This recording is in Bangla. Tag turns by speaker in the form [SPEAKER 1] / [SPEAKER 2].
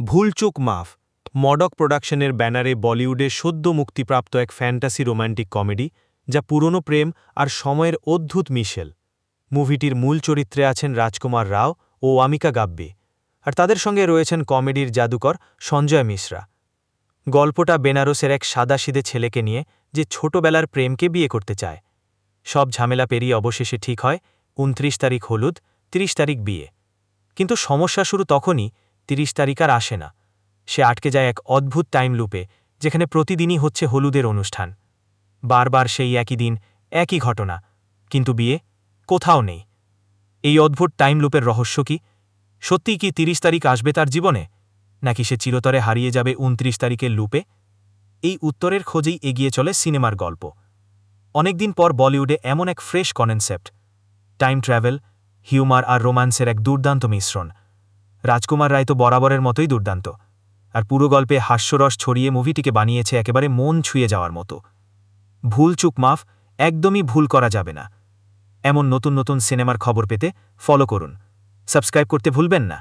[SPEAKER 1] ভুলচুক মাফ মডক প্রোডাকশনের ব্যানারে বলিউডে সদ্য মুক্তিপ্রাপ্ত এক ফ্যান্টাসি রোম্যান্টিক কমেডি যা পুরনো প্রেম আর সময়ের অদ্ভুত মিশেল। মুভিটির মূল চরিত্রে আছেন রাজকুমার রাও ও অমিকা গাব্বি, আর তাদের সঙ্গে রয়েছেন কমেডির জাদুকর সঞ্জয় মিশ্রা। গল্পটা বেনারসের এক সাদাসিধে ছেলেকে নিয়ে যে ছোটবেলার প্রেমকে বিয়ে করতে চায়। সব ঝামেলা পেরিয়ে অবশেষে ঠিক হয় ২৯ তারিখ হলুদ, ৩০ তারিখ বিয়ে। কিন্তু সমস্যা শুরু তখনই ৩০ তারিখ আর আসে না। সে আটকে যায় এক অদ্ভুত টাইম লুপে, যেখানে প্রতিদিনই হচ্ছে হলুদের অনুষ্ঠান। বারবার সেই একই দিন, একই ঘটনা, কিন্তু বিয়ে কোথাও নেই। এই অদ্ভুত টাইম লুপের রহস্য কি? সত্যিই কি ৩০ তারিখ আসবে তার জীবনে, নাকি সে চিরতরে হারিয়ে যাবে ২৯ তারিখের লুপে? এই উত্তরের খোঁজেই এগিয়ে চলে সিনেমার গল্প। অনেকদিন পর বলিউডে এমন এক fresh concept, time travel, humour আর রোম্যান্সের এক দুর্দান্ত মিশ্রণ। রাজকুমার রায় তো বরাবরের মতোই দুর্দান্ত, আর পুরো গল্পে হাস্যরস ছড়িয়ে মুভিটিকে বানিয়েছে একেবারে মন ছুঁয়ে যাওয়ার মতো। ভুলচুক মাফ একদমই ভুল করা যাবে না। এমন নতুন নতুন সিনেমার খবর পেতে ফলো করুন, সাবস্ক্রাইব করতে ভুলবেন না।